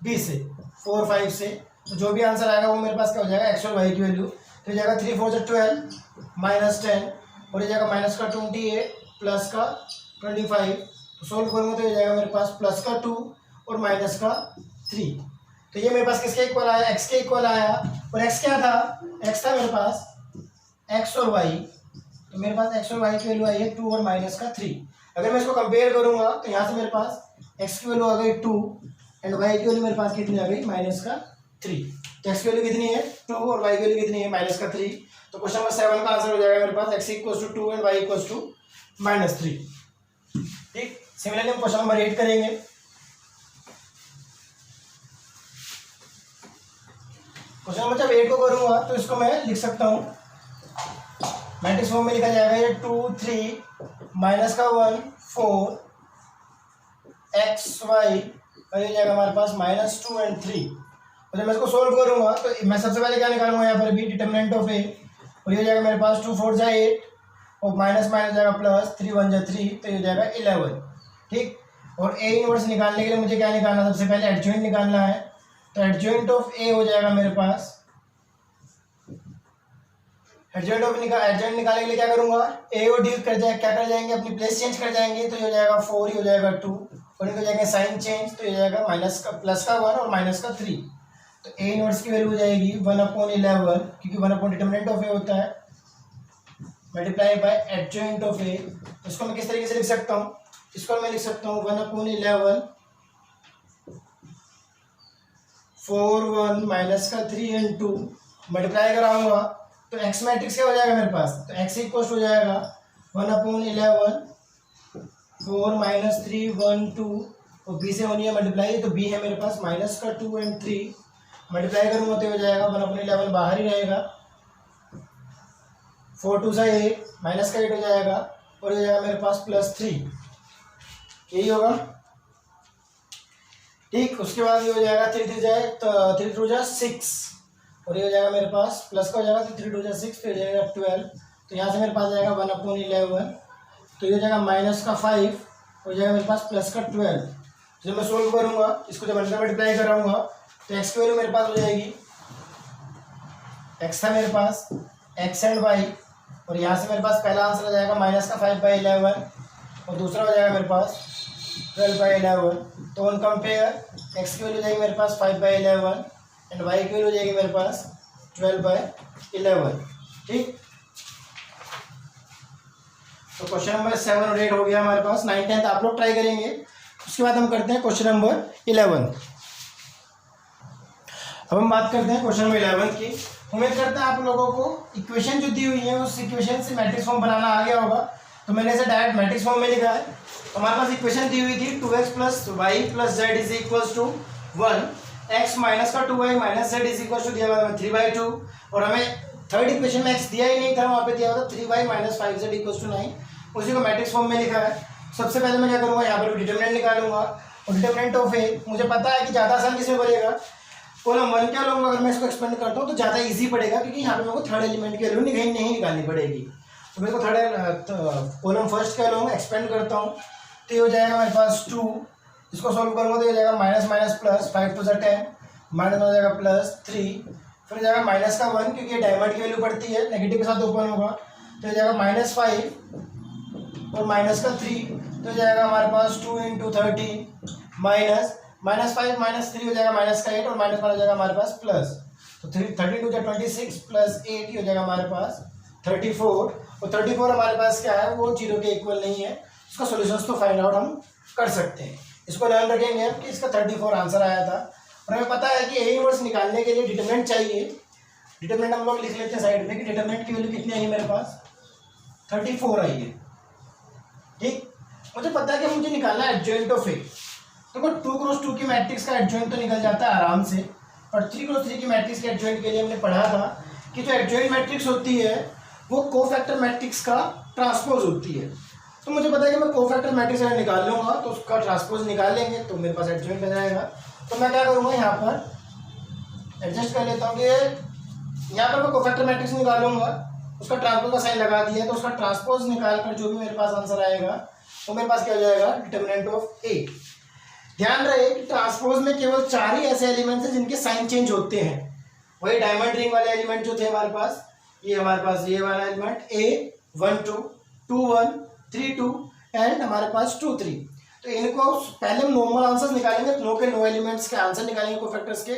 बी से 4 5 से। तो जो भी आंसर आएगा वो मेरे पास क्या हो जाएगा, एक्स और वाई की वैल्यू। तो ये जाएगा 3 4 12 -10, और ये जाएगा माइनस का 28 प्लस का 25। तो सोल्व करूँगा तो ये जाएगा मेरे पास प्लस का 2 और माइनस का 3। तो ये मेरे पास किसके इक्वल आया, एक्स के इक्वल आया। और एक्स क्या था, एक्स था मेरे पास एक्स और वाई। तो मेरे पास एक्स और वाई की वैल्यू आई है 2 और माइनस का 3। अगर मैं इसको कंपेयर करूंगा तो यहाँ से मेरे पास एक्स की वैल्यू आ गई 2 एंड वाई की वैल्यू मेरे पास कितनी आ गई, माइनस का 3। तो एक्स की वैल्यू कितनी है 2 और वाई की वैल्यू कितनी है, माइनस का 3। तो क्वेश्चन नंबर 7 का आंसर हो जाएगा मेरे पास X equal to 2 and Y equal to -3। ठीक, सिमिलरली हम क्वेश्चन नंबर 8 करेंगे। क्वेश्चन नंबर जब 8 को करूंगा तो इसको मैं लिख सकता हूँ मैट्रिक्स फॉर्म में लिखा जाएगा ये 2 3 माइनस का 1 4 एक्स वाई, और ये जाएगा हमारे पास -2 एंड 3। और जब मैं इसको सोल्व करूंगा तो मैं सबसे पहले क्या निकालूंगा, यहाँ पर भी डिटरमिनेंट ऑफ ए। और ये जाएगा मेरे पास 2 4 जा 8 और माइनस माइनस जाएगा प्लस, 3 1 जा 3, तो ये जाएगा 11। ठीक, और ए इनवर्स निकालने के लिए मुझे क्या निकालना है, सबसे पहले एडजॉइंट निकालना है। तो एडजॉइंट ऑफ ए हो जाएगा मेरे पास, एडजॉइंट निकालने के लिए क्या करूंगा, ए और डी क्या कर जाएंगे, अपनी प्लेस चेंज कर जाएंगे। तो ये हो जाएगा 4, ये हो जाएगा 2, और इनको जाएंगे साइन चेंज। तो ये जाएगा माइनस का प्लस का 1 और माइनस का 3। तो ए इनवर्स की वैल्यू हो जाएगी 1/11, क्योंकि 1 डिटरमिनेंट ऑफ ए होता है, मल्टीप्लाई बाय एडजॉइंट ऑफ ए। इसको मैं किस तरीके से लिख सकता हूँ, इसको मैं लिख सकता हूँ 1/11 4 1 माइनस का 3 एंड 2 मल्टीप्लाई कराऊंगा तो एक्स मैट्रिक्स क्या हो जाएगा मेरे पास, तो एक्स इक्वल हो जाएगा 1/11 4 -3 1 2, और बी से होनी है मल्टीप्लाई, तो बी है मेरे पास माइनस का 2 एंड 3। मल्टीप्लाई करूँगा तो हो जाएगा 1/11 बाहर ही रहेगा, 4 2 से 8 माइनस का 8 हो जाएगा, और हो जाएगा मेरे पास +3, यही होगा। ठीक, उसके बाद ये हो जाएगा 3 2 जा 6, और ये हो जाएगा मेरे पास प्लस का हो जाएगा, तो 3 2 जा 6, फिर हो जाएगा 12। तो यहाँ से मेरे पास जाएगा 1/11, तो ये हो जाएगा माइनस का 5, हो जाएगा मेरे पास प्लस का 12। तो जब मैं सोल्व करूँगा, इसको जब मल्टीप्लाई कराऊंगा तो एक्स की वैल्यू मेरे पास हो जाएगी, एक्स था मेरे पास एक्स एंड वाई, और यहाँ से मेरे पास पहला आंसर हो जाएगा माइनस का 5/11, और दूसरा हो जाएगा मेरे पास 12/11। तो ऑन कंपेयर एक्स की वैल्यू जाएगी मेरे पास 5/11 एंड वाई की वैल्यू हो जाएगी मेरे पास 12/11। ठीक, तो क्वेश्चन नंबर 7 और 8 हो गया हमारे पास। 9 10 आप लोग ट्राई करेंगे। उसके बाद हम करते हैं क्वेश्चन नंबर 11। अब हम बात करते हैं क्वेश्चन नंबर 11 की। उम्मीद करते हैं आप लोगों को इक्वेशन जो दी हुई है उस इक्वेशन से मैट्रिक्स फॉर्म बनाना आ गया होगा। तो मैंने इसे डायरेक्ट मैट्रिक्स फॉर्म में लिखा है। तो हमारे पास इक्वेशन दी हुई थी 2x plus y plus z is equal to 1, x minus का 2y minus z is equal to दिया हुआ 3/2, और हमें थर्ड इक्वेशन में x दिया ही नहीं था, वहाँ पे दिया हुआ था 3y minus 5z equal to 9। उसी को मैट्रिक्स फॉर्म में लिखा है। सबसे पहले मैं क्या करूँगा, यहाँ पर डिटरमिनेंट निकालूंगा, और डिटरमिनेंट ऑफ ए मुझे पता है कि ज़्यादा आसान किसमें बनेगा, कॉलम 1 क्या लूँगा। अगर मैं इसको एक्सपेंड करता हूँ तो ज़्यादा इजी पड़ेगा, क्योंकि यहाँ पे मेरे को थर्ड एलिमेंट की वैल्यू नहीं निकालनी पड़ेगी। तो मेरे को थर्ड कॉलम फर्स्ट क्या लूँगा, एक्सपेंड करता हूँ, तो ये हो जाएगा हमारे पास 2। इसको सॉल्व करूँगा तो ये हो जाएगा minus minus plus 5 to 10, minus हो जाएगा प्लस 3, फिर हो जाएगा माइनस का 1, क्योंकि ये डायमंड की वैल्यू पड़ती है, नेगेटिव के साथ ओपन होगा, तो हो जाएगा माइनस 5 और माइनस का 3, तो हो जाएगा हमारे पास 2 × 13 माइनस माइनस 5 माइनस 3 हो जाएगा माइनस का 8, और माइनस 1 हो जाएगा हमारे पास प्लस, तो 13 × 26 प्लस 8 हो जाएगा हमारे पास 34, और 34 हमारे पास क्या है, वो 0 के इक्वल नहीं है। इसका सॉल्यूशंस तो फाइंड आउट हम कर सकते हैं। इसको ध्यान रखेंगे कि इसका 34 आंसर आया था, और हमें पता है कि ए इनवर्स निकालने के लिए डिटरमिनेंट चाहिए। डिटरमिनेंट हम लोग लिख लेते हैं साइड में कि डिटरमिनेंट की वैल्यू कितनी आई है, मेरे पास 34 आई है। ठीक, मुझे पता है कि मुझे निकालना है एडजॉइंट ऑफ ए। देखो 2 × 2 की मैट्रिक्स का एडजॉइंट तो निकल जाता है आराम से, और 3 × 3 की मैट्रिक्स के एडजॉइंट के लिए हमने पढ़ा था कि जो एडजॉइंट मैट्रिक्स होती है वो कोफैक्टर मैट्रिक्स का ट्रांसपोज होती है। तो मुझे पता है कि मैं कोफैक्टर मैट्रिक्स अगर निकाल लूँगा तो उसका ट्रांसपोज निकाल लेंगे तो मेरे पास एडजॉइंट आ जाएगा। तो मैं क्या करूँगा, यहाँ पर एडजस्ट कर लेता हूँ कि यहाँ पर मैं कोफैक्टर मैट्रिक्स निकालूंगा, उसका ट्रांसपोज का साइन लगा दिया है, तो उसका ट्रांसपोज निकाल कर जो भी मेरे पास आंसर आएगा तो मेरे पास क्या हो जाएगा, डिटरमिनेंट ऑफ ए। ध्यान रहे कि ट्रांसपोज में केवल 4 ही ऐसे एलिमेंट्स हैं जिनके साइन चेंज होते हैं। वही डायमंड रिंग वाले एलिमेंट जो थे हमारे पास, ये हमारे पास ये वाला एलिमेंट A12, 21, 32 एंड हमारे पास 23। तो इनको पहले हम नॉर्मल आंसर्स निकालेंगे, नो एलिमेंट्स के आंसर निकालेंगे कोफैक्टर्स के,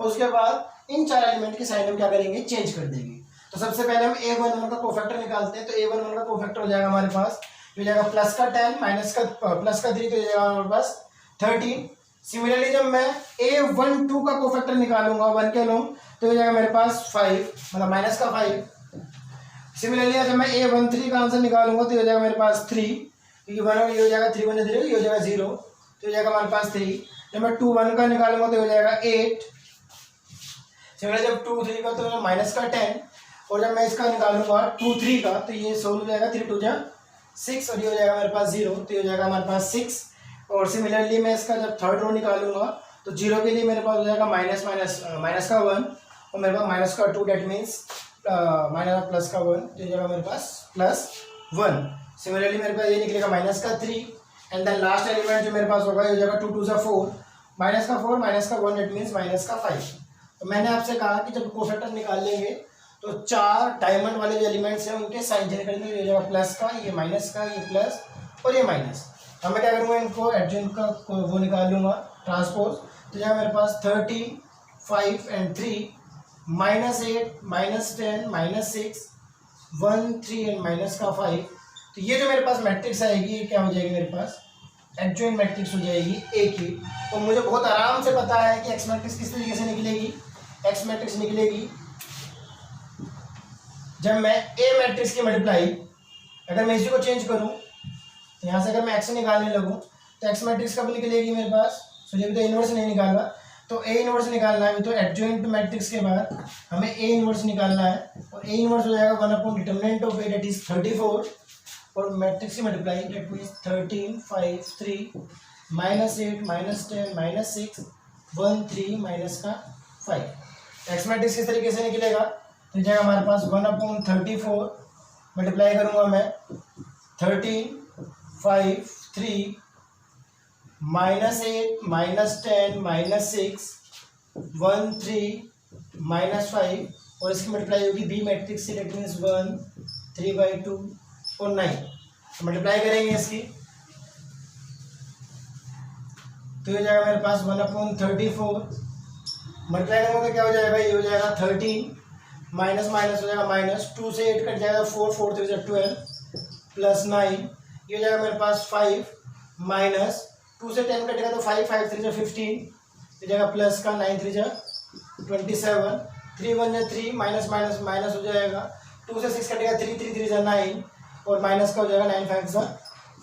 और उसके बाद इन 4 एलिमेंट के साइन हम क्या करेंगे, चेंज कर देंगे। तो सबसे पहले हम A11 का कोफैक्टर निकालते हैं। तो A11 का कोफैक्टर हो जाएगा हमारे पास, हो जाएगा प्लस का 10 माइनस का प्लस का 3, तो हो जाएगा हमारे पास 13। सिमिलरली जब मैं A12 का कोफैक्टर निकालूंगा 1 के लूँ तो हो जाएगा मेरे पास 5, मतलब माइनस का 5। सिमिलरली जब मैं A13 का आंसर निकालूंगा तो हो जाएगा मेरे पास 3, क्योंकि 1 और ये हो जाएगा 3 1 0, ये हो जाएगा 0, तो हो जाएगा हमारे पास 3। जब मैं 2 1 का निकालूंगा तो हो जाएगा 8। सिमिलरली जब 2 3 का तो माइनस का 10, और जब मैं इसका निकालूंगा 2 3 का तो ये सोल्व हो जाएगा 3 2 6, और ये हो जाएगा मेरे पास 0, तो ये हो जाएगा हमारे पास 6। और सिमिलरली मैं इसका जब थर्ड रो निकालूंगा तो 0 के लिए मेरे पास हो जाएगा माइनस का 1, और मेरे पास माइनस का 2, डेट मीन्स माइनस प्लस का 1, तो जाएगा मेरे पास प्लस 1। सिमिलरली मेरे पास ये निकलेगा माइनस का 3, एंड देन लास्ट एलिमेंट जो मेरे पास होगा ये हो जाएगा 2 2 4, माइनस का 4 माइनस का 1, डेट मीन्स माइनस का 5। तो मैंने आपसे कहा कि जब कोफैक्टर निकाल लेंगे तो 4 डायमंड वाले जो एलिमेंट्स हैं उनके साइन चेंज करेंगे, ये हो जाएगा प्लस का, ये माइनस का, ये प्लस और ये माइनस। अब मैं क्या करूँगा, इनको एडजॉइंट का वो निकाल लूँगा ट्रांसपोज। तो यहाँ मेरे पास 13, 5 एंड 3, -8, -10, -6, 1 3 एंड माइनस का 5। तो ये जो मेरे पास मैट्रिक्स आएगी ये क्या हो जाएगी, मेरे पास एडजॉइंट मैट्रिक्स हो जाएगी ए की। तो मुझे बहुत आराम से पता है कि एक्स मैट्रिक्स किस तरीके से निकलेगी। एक्स मैट्रिक्स निकलेगी जब मैं ए मैट्रिक्स की मल्टीप्लाई, अगर मैं इसी को चेंज करूँ तो यहाँ से अगर मैं एक्स निकालने लगूँ तो एक्स मैट्रिक्स कब निकलेगी मेरे पास, सो जब तो इनवर्स नहीं निकाला तो ए इनवर्स निकालना है। तो एडजॉइंट मैट्रिक्स के बाद हमें ए इनवर्स निकालना है, और ए इनवर्स हो जाएगा 1 determinant of A det is 34, और मैट्रिक्स की मल्टीप्लाई डेट मीन्स 13, 5, 3, -8, -10, -6, 1 3 माइनस का 5। एक्स मैट्रिक्स किस तरीके से निकलेगा, तो जाएगा हमारे पास 1/34, मल्टीप्लाई करूँगा मैं 13, 5, 3, -8, -10, -6, 1 3 -5, और इसकी मल्टीप्लाई होगी बी मैट्रिक्स से, डेट मीन्स 1 3/2 और 9। तो मल्टीप्लाई करेंगे इसकी तो ये जाएगा मेरे पास 1/34, मल्टीप्लाई करेंगे तो क्या हो जाएगा, ये हो जाएगा 13, माइनस माइनस हो जाएगा माइनस, 2 से 8 कट जाएगा 4, 4 3 12 प्लस 9, ये हो जाएगा मेरे पास 5, माइनस 2 से 10 कटेगा तो 5, 5 3 15, ये जाएगा प्लस का 9 3 27, 3 1 जा 3, माइनस माइनस माइनस हो जाएगा, 2 से 6 कटेगा, 3 3 3 जा 9 और माइनस का हो जाएगा 9 5 जा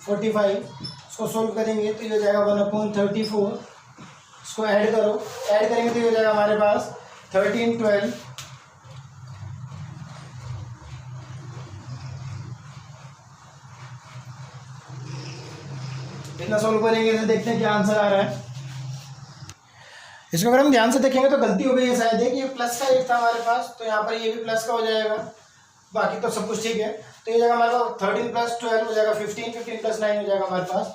45। इसको सोल्व करेंगे तो ये हो जाएगा 1/34। इसको ऐड करो, ऐड करेंगे तो ये हो जाएगा हमारे पास 13 12। इतना सोल्व करेंगे तो देखते हैं क्या आंसर आ रहा है। इसको अगर हम ध्यान से देखेंगे तो गलती हो गई है शायद है कि प्लस का 8 था हमारे पास, तो यहाँ पर ये भी प्लस का हो जाएगा, बाकी तो सब कुछ ठीक है। तो ये जाएगा हमारे पास 13 + 12 हो जाएगा 15, 15 + 9 हो जाएगा हमारे पास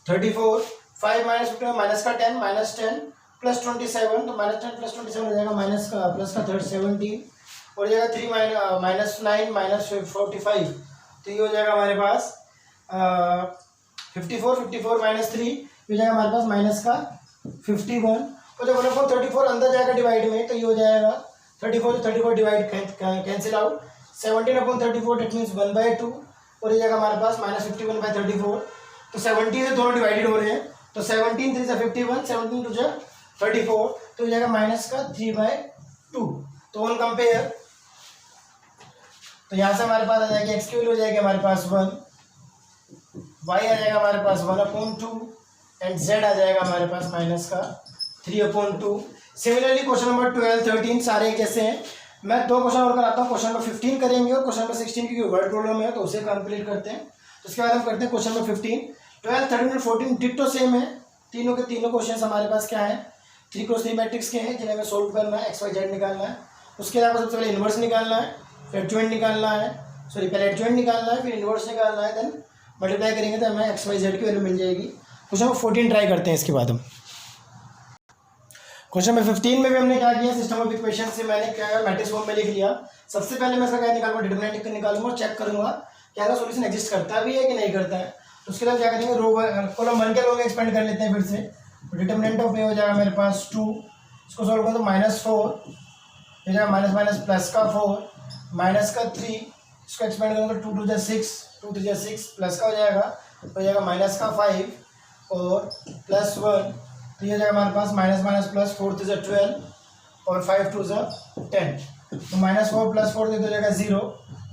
34। 5 - 15 माइनस का 10, -10 + 27, तो -10 + 27 हो जाएगा माइनस का प्लस का 17 और जाएगा 3 -9 - 45, तो ये हो जाएगा हमारे पास 54 54 - 3 ये जाएगा हमारे पास माइनस का 51 और जब 1/34 अंदर जाएगा डिवाइड में तो ये हो जाएगा 34 से 34 divide cancel out, 17/34 that means 1/2 और ये जाएगा हमारे पास -51/34। तो 70 से दोनों डिवाइडेड हो रहे हैं, तो 17 3 से 51, 17 2 से 34, तो ये जाएगा माइनस का 3/2। तो ऑन कंपेयर तो यहाँ से हमारे पास आ जाएगी एक्स की वैल्यू हो जाएगी हमारे पास 1, वाई आ जाएगा हमारे पास 1/2 एंड जेड आ जाएगा हमारे पास माइनस का 3/2। सिमिलरली क्वेश्चन नंबर 12 13 सारे एक जैसे हैं। मैं 2 क्वेश्चन और कराता हूँ, क्वेश्चन नंबर 15 करेंगे और क्वेश्चन नंबर 16 क्योंकि वर्ड प्रॉब्लम है तो उसे कंप्लीट करते हैं। तो उसके बाद हम करते हैं क्वेश्चन नंबर 15 12 13 और 14 डिट्टो सेम है, तीनों के तीनों क्वेश्चन हमारे पास क्या है 3x3 मैट्रिक्स के हैं जिन्हें हमें सोल्व करना है, XYZ निकालना है। उसके अलावा सबसे पहले इन्वर्स निकालना है, फिर एडजॉइंट निकालना है, सॉरी पहले एडजॉइंट निकालना है फिर इन्वर्स निकालना है, देन मल्टीप्लाई करेंगे तो हमें XYZ की वैल्यू मिल जाएगी। क्वेश्चन नंबर 14 ट्राई करते हैं। इसके बाद हम क्वेश्चन नंबर 15 में भी हमने क्या किया, सिस्टम ऑफ इक्वेशन से मैंने क्या मैट्रिक्स फॉर्म में लिख लिया। सबसे पहले मैं इसका क्या निकालूंगा, डिटरमिनेंट निकालूंगा और चेक करूंगा क्या का सॉल्यूशन एग्जिस्ट करता भी है कि नहीं करता है। तो उसके बाद क्या करेंगे, रो कॉलम 1 के रो में एक्सपेंड कर लेते हैं फिर से। डिटरमिनेंट ऑफ ए हो जाएगा मेरे पास 2, इसको सॉल्व करो तो -4 हो जाएगा, माइनस माइनस प्लस का 4 माइनस का 3, इसको एक्सपेंड करूँगा तो 2 2 जा 6 2 3 जा 6 प्लस का हो जाएगा माइनस का 5 और +1, तो ये हो जाएगा हमारे पास माइनस माइनस प्लस 4 3 जा 12 और 5 2 जा 10, तो -4 + 4 हो जाएगा 0,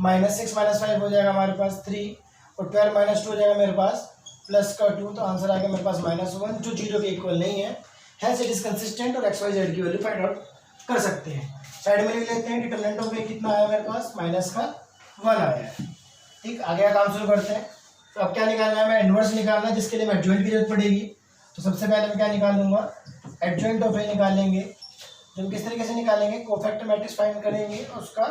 -6 - 5 हो जाएगा हमारे पास 3 और 12 - 2 हो जाएगा मेरे पास प्लस का 2, तो आंसर आ गया मेरे पास -1 जो 0 के इक्वल नहीं है। हैंस इट इज कंसिस्टेंट और XYZ की वैल्यू फाइंड आउट कर सकते हैं। साइड में लिख लेते हैं, डिटरमिनेंट ऑफ ए कितना आया मेरे पास -1 आया है। ठीक, आगे का काम शुरू करते हैं। तो अब क्या निकालना है, मैं इन्वर्स निकालना है जिसके लिए मैं एडजॉइंट की जरूरत पड़ेगी। तो सबसे पहले मैं क्या निकाल लूँगा, एडजॉइंट ऑफ ए निकालेंगे। जो किस तरीके से निकालेंगे, कोफैक्टर मैट्रिक्स फाइंड करेंगे और उसका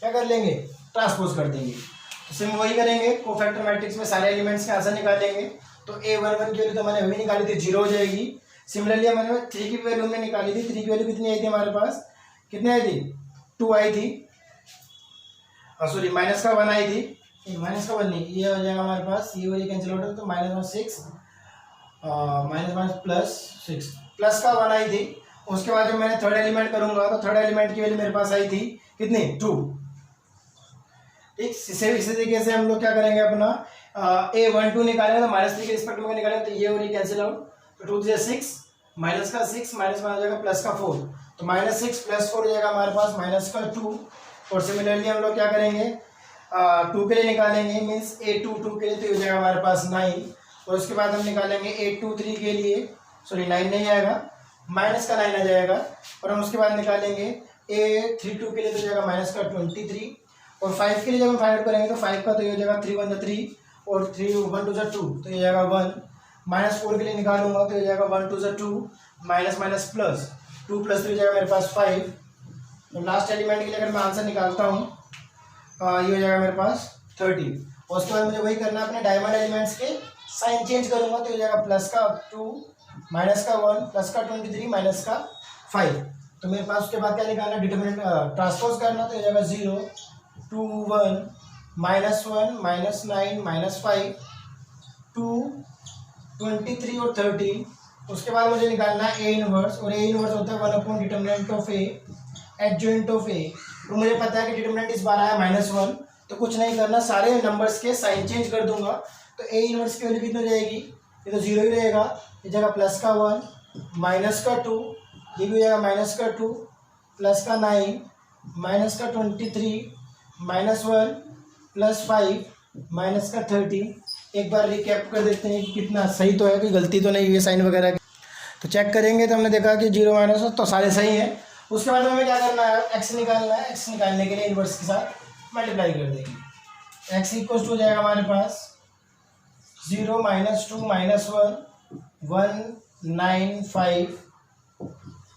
क्या कर लेंगे, ट्रांसपोज कर देंगे। तो सिर्फ वही करेंगे, कोफैक्टर मैट्रिक्स में सारे एलिमेंट्स के आंसर निकालेंगे। तो A11 की वैल्यू तो मैंने अभी निकाली थी, 0 हो जाएगी। सिमिलरली मैंने 3 की वैल्यू हमने निकाली थी, 3 की वैल्यू कितनी आई थी हमारे पास, कितनी आई थी 2 आई थी, सॉरी माइनस का 1 आई थी, माइनस का 1 नहीं, ये हो जाएगा हमारे पास, ये वाली कैंसिल आउट तो -6 -+6 प्लस का 1 आई थी। उसके बाद जब मैंने थर्ड एलिमेंट करूंगा तो थर्ड एलिमेंट की वैल्यू मेरे पास आई थी कितनी 2। ठीक, इसी तरीके से हम लोग क्या करेंगे, अपना A12 निकालेंगे तो -3 के रिस्पेक्ट में निकालेंगे तो ये वाली कैंसिल आउट, तो 2 से 6 माइनस का 6 माइनस में आ जाएगा प्लस का 4, तो -6 + 4 हो जाएगा हमारे पास -2। और सिमिलरली हम लोग क्या करेंगे, 2 के लिए निकालेंगे, मीन्स A22 के लिए तो हो जाएगा हमारे पास 9। और उसके बाद हम निकालेंगे A23 के लिए, सॉरी 9 नहीं आएगा, माइनस का 9 आ जाएगा। और हम उसके बाद निकालेंगे A32 के लिए तो हो जाएगा -23। और 5 के लिए जब हम फाइंड आउट करेंगे तो 5 का तो ये हो जाएगा 3 1 जा 3 और 3 1 2 जा 2, तो ये जाएगा 1। -4 के लिए निकालूंगा तो ये जाएगा 1 2 जा 2 माइनस माइनस प्लस 2 + 3 जाएगा मेरे पास 5। तो लास्ट एलिमेंट के लिए अगर मैं आंसर निकालता हूँ ये हो जाएगा मेरे पास 30। और उसके बाद मुझे वही करना है, अपने डायमंड एलिमेंट्स के साइन चेंज करूंगा तो ये जाएगा प्लस का 2 माइनस का 1 प्लस का 23 माइनस का 5। तो मेरे पास उसके बाद क्या निकालना, डिटरमिनेंट ट्रांसपोज करना तो ये जाएगा 0 2 1 -1 -9 -5 2 23 और 30। उसके बाद मुझे निकालना है A इनवर्स, और A इनवर्स होता है 1 determinant of A adjoint of A। तो मुझे पता है कि डिटरमिनेंट इस बार आया -1, तो कुछ नहीं करना, सारे नंबर्स के साइन चेंज कर दूंगा। तो A इनवर्स की वैल्यू कितनी हो जाएगी, ये तो 0 ही रहेगा, ये जगह प्लस का 1 माइनस का 2 ये भी हो जाएगा माइनस का 2 प्लस का 9 माइनस का 23 माइनस 1 प्लस 5 माइनस का 30। एक बार रिकैप कर देते हैं कि कितना सही तो है, कोई गलती तो नहीं हुई है साइन वगैरह की। तो चेक करेंगे तो हमने देखा कि 0 माइनस तो सारे सही हैं। उसके बाद हमें क्या करना है, एक्स निकालना है। एक्स निकालने के लिए इनवर्स के साथ मल्टीप्लाई कर देंगे। एक्स इक्वल टू हो जाएगा हमारे पास 0 minus 2 minus 1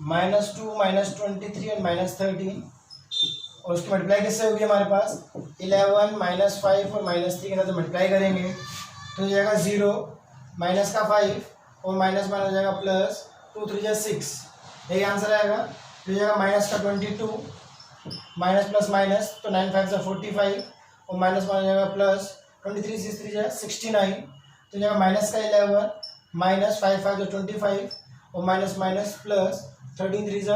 minus 2 minus 23 and minus 13। और उसकी मल्टीप्लाई किससे होगी हमारे पास 11 माइनस 5 और माइनस 3 के साथ मल्टीप्लाई करेंगे तो हो जाएगा 0 माइनस का 5 और माइनस हो जाएगा प्लस 2 3 6, यही आंसर आएगा। तो हो जाएगा माइनस का 22 माइनस प्लस माइनस तो 9 5 से 45 और माइनस हो जाएगा प्लस 23 6 3 69। तो जाएगा माइनस का 11 माइनस 5 5 25 और माइनस माइनस प्लस 13 3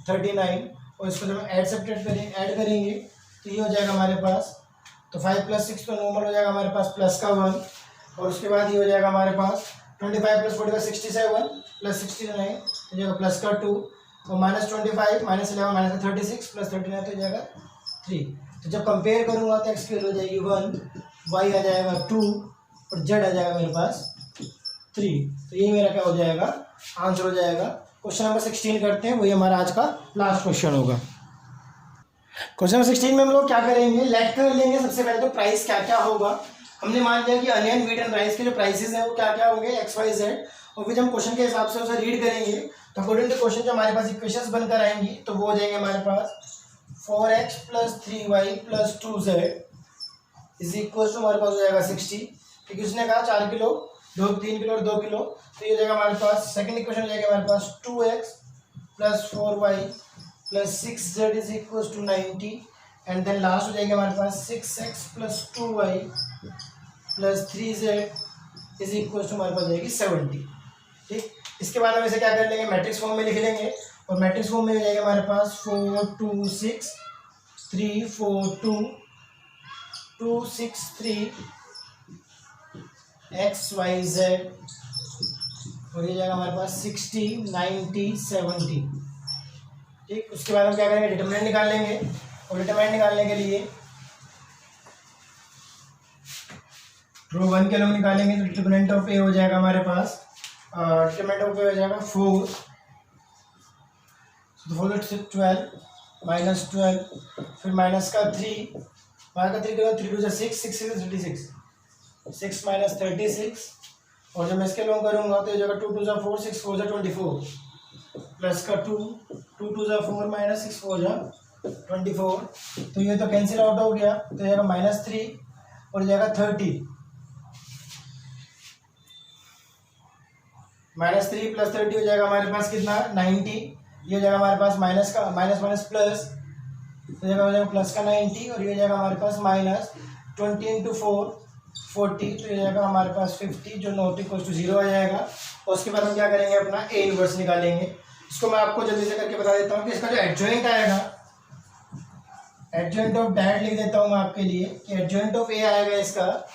39। और इसको जब ऐड करेंगे तो ये हो जाएगा हमारे पास, तो 5 प्लस 6 तो नॉर्मल हो जाएगा हमारे पास प्लस का 1। और उसके बाद ये हो जाएगा हमारे पास 25 प्लस 45 67 प्लस 69 तो जाएगा प्लस का 2 और माइनस 25 माइनस 11 माइनस का 36 प्लस 39 तो जाएगा 3। तो जब कंपेयर करूँगा तो एक्स की वैल्यू हो जाएगी 1, वाई आ जाएगा 2 और जेड आ जाएगा मेरे पास 3। तो ये मेरा क्या हो जाएगा, आंसर हो जाएगा। क्वेश्चन नंबर 16 करते हैं, वही हमारा आज का लास्ट क्वेश्चन होगा। क्वेश्चन नंबर 16 में हम लोग क्या करेंगे, लेट कर लेंगे। सबसे पहले तो प्राइस क्या क्या होगा। हमने मान लिया कि अनियन व्हीट एंड राइस के जो प्राइसेस हैं वो क्या क्या होंगे, एक्स वाई जेड। और फिर हम क्वेश्चन के हिसाब से उसे रीड करेंगे तो अकॉर्डिंग टू क्वेश्चन जो हमारे पास इक्वेशंस बनकर आएंगी तो वो हो जाएंगे हमारे पास 4x plus 3y plus 2z is equal to हमारे पास हो जाएगा 60, क्योंकि उसने कहा 4 किलो 3 किलो और 2 किलो। तो ये हो जाएगा हमारे पास सेकंड इक्वेशन हो जाएगा हमारे पास 2x plus 4y plus 6z is equal to 90 and then last हो जाएगा हमारे पास 6x plus 2y plus 3z is equal to हमारे पास जाएगी 70। ठीक, इसके बाद हम इसे क्या कर लेंगे, मैट्रिक्स फॉर्म में लिख लेंगे। और मैट्रिक्स फॉर्म में हो जाएगा हमारे पास 4 2 6 3 4 2 2 6 3 एक्स वाई जेड और ये जाएगा हमारे पास 60 90 70। ठीक, उसके बाद हम क्या करेंगे, डिटरमिनेंट निकाल लेंगे। और डिटरमिनेंट निकालने के लिए रो 1 के लोग निकालेंगे तो डिटरमिनेंट ऑफ ए हो जाएगा हमारे पास, डिटरमिनेंट ऑफ ए हो जाएगा 4 12 माइनस 12 फिर माइनस का 3 3 2 6 6 36 6 माइनस 36। और जब मैं इसके लॉन्ग करूँगा तो ये जगह 2 2 4 6 4 24 प्लस का 2 2 2 4 माइनस 6 4 24। तो ये तो कैंसिल आउट हो गया तो ये जाएगा -3 और जाएगा 30 -3 प्लस 30 हो जाएगा हमारे पास कितना 90। ये हो जाएगा हमारे पास माइनस का माइनस माइनस प्लस तो हो जाएगा प्लस का 90 और ये हो जाएगा हमारे पास माइनस 20 इंटू 4 40 तो ये जाएगा हमारे पास 50 जो नॉट इक्वल टू 0 आ जाएगा। और उसके बाद हम क्या करेंगे, अपना ए इनवर्स निकालेंगे। इसको मैं आपको जल्दी से करके बता देता हूँ कि इसका जो एडजॉइंट आएगा, एडजॉइंट ऑफ डैट लिख देता हूँ मैं आपके लिए कि एडजॉइंट ऑफ ए आएगा इसका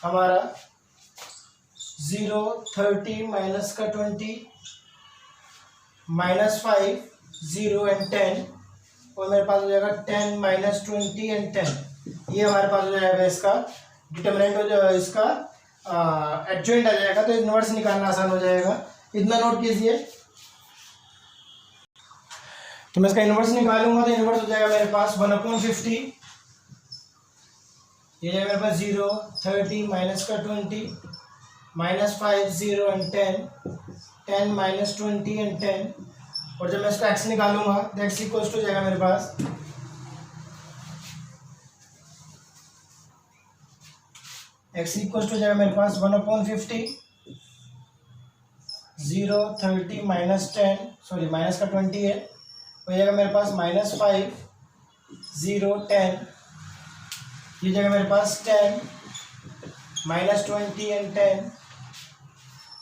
हमारा 0 30 माइनस का 20 -5 0 एंड 10 और मेरे पास हो जाएगा 10 माइनस 20 एंड 10। ये हमारे पास हो जाएगा इसका डिटरमिनेंट हो जाएगा, इसका एडजॉइंट आ जाएगा। तो इनवर्स निकालना आसान हो जाएगा, इतना नोट कीजिए। तो मैं इसका इनवर्स निकालूंगा तो इनवर्स हो जाएगा मेरे पास 1/50। ये जाएगा मेरे पास 0 30 माइनस का 20 -5 0 एंड 10 माइनस 20 एंड 10। और जब मैं इसका एक्स निकालूंगा तो एक्स इक्वल टू जाएगा मेरे पास एक्स इक्वल टू जाएगा मेरे पास 1/50 0 30 माइनस 10 सॉरी माइनस का 20 है हो जाएगा मेरे पास -5 0 10। ये जाएगा मेरे पास 10 माइनस 20 एंड 10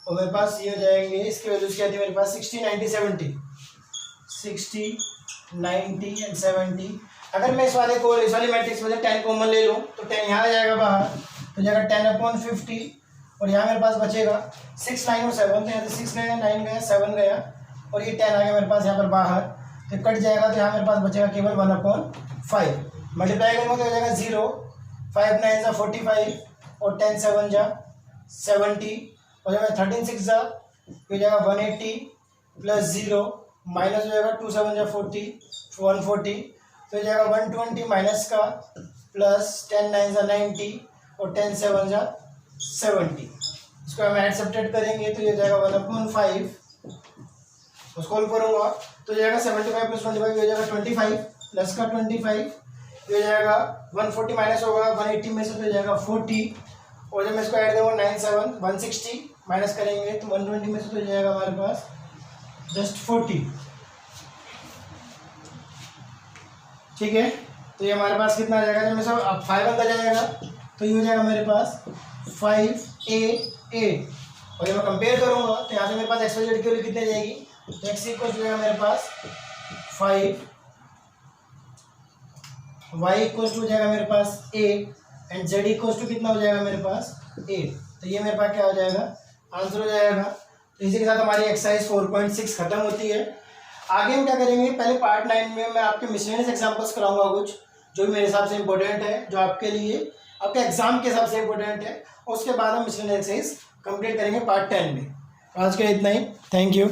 और मेरे पास ये हो जाएंगे, इसकी वैल्यूज क्या थी मेरे पास 60 90 70 60 90 एंड 70। अगर मैं इस वाली मैट्रिक्स में 10 कॉमन ले लूँ तो 10 यहाँ आ जाएगा बाहर तो जाएगा 10/50 और यहाँ मेरे पास बचेगा 6 9 और 7 तो यहाँ से 6 गया 9 गया 7 गया और ये 10 आ गया मेरे पास यहाँ पर बाहर, तो कट जाएगा, तो यहाँ मेरे पास बचेगा केवल 1/5। मल्टीप्लाई करूँगा तो हो जाएगा 0, 5 9 जा 45 और 10 7 जा 70, हो जाएगा 13 6 जा हो जाएगा 180 प्लस 0 माइनस हो जाएगा 2 7 जा 40 140, तो हो जाएगा 120 माइनस का प्लस 10 9 जा 90 और 10 7 जा 70। इसको हम ऐड सब्ट्रैक्ट करेंगे तो ये जाएगा 1/5, उसको कॉल करूँगा तो जाएगा 75 प्लस 25 हो जाएगा 25 प्लस का 25, ये जाएगा 140 माइनस होगा 180 में से, तो जाएगा 40, और जब मैं इसको ऐड करूँगा 9 7 160 माइनस करेंगे तो 120 में से तो जाएगा हमारे पास जस्ट 40। ठीक है, तो ये हमारे पास कितना आ जाएगा, जब मैं सब 5 अंदर जाएगा तो ये हो जाएगा मेरे पास 5 8 8, और जब मैं कंपेयर करूँगा तो यहाँ से मेरे पास एक्स वाई जेड की वैल्यू कितनी जाएगी, तो एक्स इक्वल हो जाएगा मेरे पास 5, वाई इक्वल टू हो जाएगा मेरे पास 8 एंड जेड इक्वल टू कितना हो जाएगा मेरे पास 8। तो ये मेरे पास क्या हो जाएगा, आंसर हो जाएगा। तो इसी के साथ हमारी एक्सरसाइज 4.6 खत्म होती है। आगे हम क्या करेंगे, पहले पार्ट 9 में मैं आपके मिसलेनियस एग्जांपल्स कराऊंगा कुछ जो भी मेरे हिसाब से इंपॉर्टेंट है, जो आपके लिए आपके एग्जाम के हिसाब से इंपॉर्टेंट है, और उसके बाद हम मिसलेनियस एक्सरसाइज कंप्लीट करेंगे पार्ट 10 में। आज के इतना ही, थैंक यू।